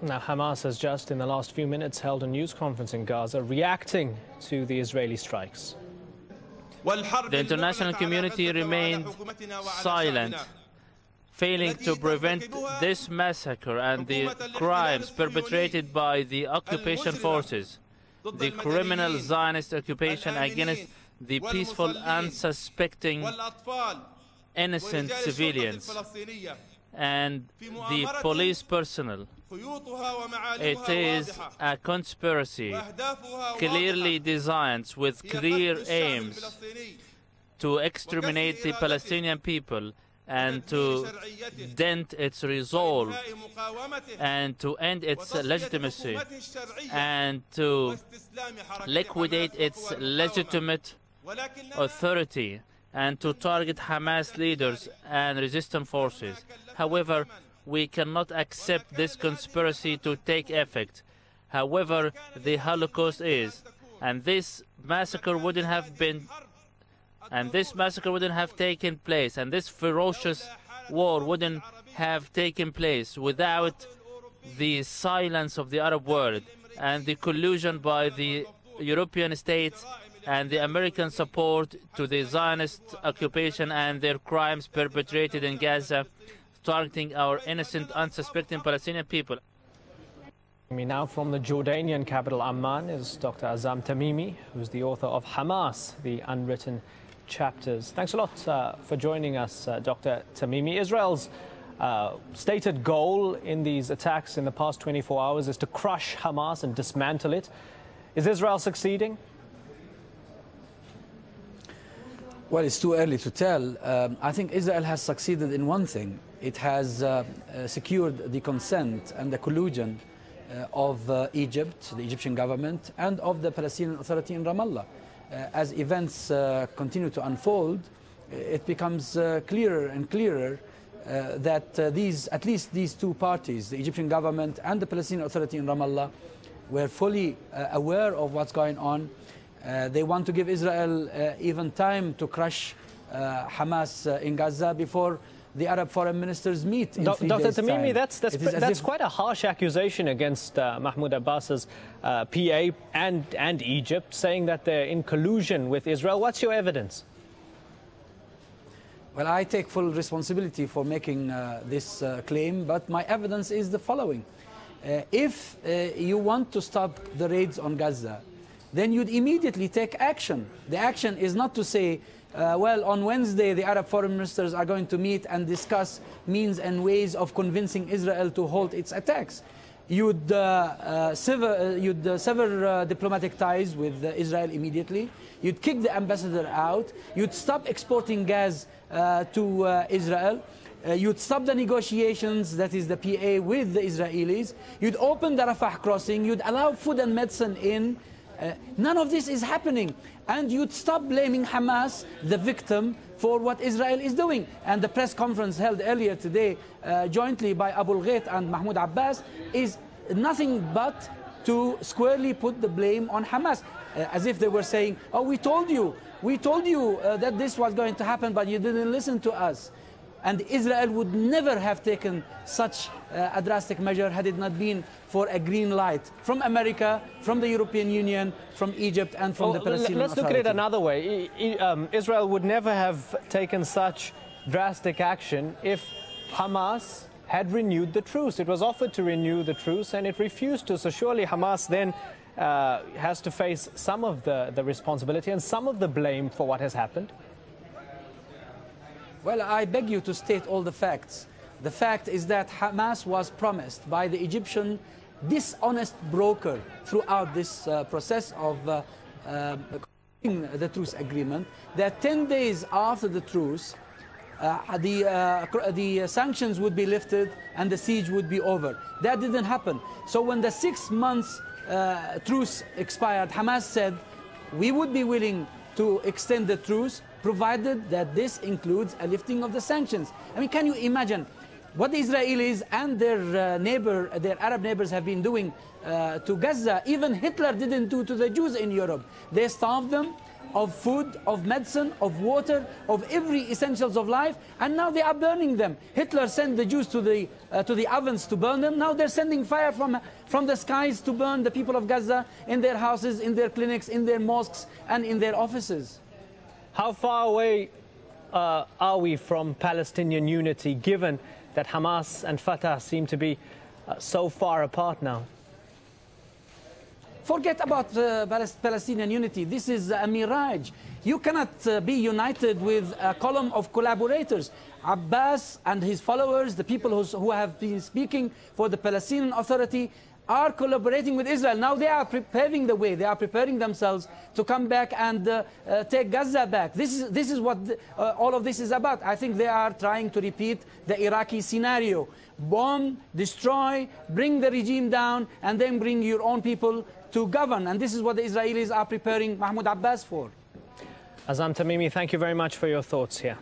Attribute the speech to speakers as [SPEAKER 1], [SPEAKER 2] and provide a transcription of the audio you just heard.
[SPEAKER 1] Now, Hamas has just in the last few minutes held a news conference in Gaza reacting to the Israeli strikes.
[SPEAKER 2] The international community remained silent, failing to prevent this massacre and the crimes perpetrated by the occupation forces, the criminal Zionist occupation against the peaceful, unsuspecting, innocent civilians and the police personnel. It is a conspiracy clearly designed with clear aims to exterminate the Palestinian people and to dent its resolve and to end its legitimacy and to liquidate its legitimate authority and to target Hamas leaders and resistance forces. However, we cannot accept this conspiracy to take effect. However, the Holocaust is, and this massacre wouldn't have taken place, and this ferocious war wouldn't have taken place without the silence of the Arab world and the collusion by the European states and the American support to the Zionist occupation and their crimes perpetrated in Gaza, targeting our innocent, unsuspecting Palestinian people.
[SPEAKER 1] Now from the Jordanian capital Amman is Dr. Azam Tamimi, who's the author of Hamas, the Unwritten Chapters. Thanks a lot for joining us, Dr. Tamimi. Israel's stated goal in these attacks in the past 24 hours is to crush Hamas and dismantle it. Is Israel succeeding?
[SPEAKER 3] Well, it's too early to tell. I think Israel has succeeded in one thing. It has secured the consent and the collusion of Egypt, the Egyptian government, and of the Palestinian Authority in Ramallah. As events continue to unfold, it becomes clearer and clearer that at least these two parties, the Egyptian government and the Palestinian Authority in Ramallah, were fully aware of what's going on. They want to give Israel even time to crush Hamas in Gaza before the Arab foreign ministers meet in 3
[SPEAKER 1] Dr.
[SPEAKER 3] days'
[SPEAKER 1] Tamimi,
[SPEAKER 3] time.
[SPEAKER 1] that's quite a harsh accusation against Mahmoud Abbas's PA and Egypt, saying that they're in collusion with Israel. What's your evidence?
[SPEAKER 3] Well, I take full responsibility for making this claim, but my evidence is the following. If you want to stop the raids on Gaza, then you'd immediately take action. The action is not to say, well, on Wednesday the Arab foreign ministers are going to meet and discuss means and ways of convincing Israel to halt its attacks. You'd sever diplomatic ties with Israel immediately. You'd kick the ambassador out. You'd stop exporting gas to Israel. You'd stop the negotiations, that is the PA, with the Israelis. You'd open the Rafah crossing. You'd allow food and medicine in. None of this is happening. And you'd stop blaming Hamas, the victim, for what Israel is doing. And the press conference held earlier today, jointly by Abu Ghait and Mahmoud Abbas, is nothing but to squarely put the blame on Hamas. As if they were saying, oh, we told you that this was going to happen, but you didn't listen to us. And Israel would never have taken such a drastic measure had it not been for a green light from America, from the European Union, from Egypt, and from the Palestinian Authority.
[SPEAKER 1] Let's look at it another way. Israel would never have taken such drastic action if Hamas had renewed the truce. It was offered to renew the truce and it refused to. So surely Hamas then has to face some of the responsibility and some of the blame for what has happened.
[SPEAKER 3] Well, I beg you to state all the facts. The fact is that Hamas was promised by the Egyptian dishonest broker throughout this process of the truce agreement, that 10 days after the truce, the sanctions would be lifted and the siege would be over. That didn't happen. So when the 6 months truce expired, Hamas said, we would be willing to extend the truce, provided that this includes a lifting of the sanctions. I mean, can you imagine what the Israelis and their Arab neighbors have been doing to Gaza, even Hitler didn't do to the Jews in Europe. They starved them of food, of medicine, of water, of every essentials of life, and now they are burning them. Hitler sent the Jews to the ovens to burn them. Now they're sending fire from the skies to burn the people of Gaza in their houses, in their clinics, in their mosques, and in their offices.
[SPEAKER 1] How far away are we from Palestinian unity, given that Hamas and Fatah seem to be so far apart now?
[SPEAKER 3] Forget about Palestinian unity. This is a mirage. You cannot be united with a column of collaborators. Abbas and his followers, the people who have been speaking for the Palestinian Authority, are collaborating with Israel. Now they are paving the way. They are preparing themselves to come back and take Gaza back. This is what all of this is about. I think they are trying to repeat the Iraqi scenario. Bomb, destroy, bring the regime down, and then bring your own people to govern. And this is what the Israelis are preparing Mahmoud Abbas for.
[SPEAKER 1] Azam Tamimi, thank you very much for your thoughts here.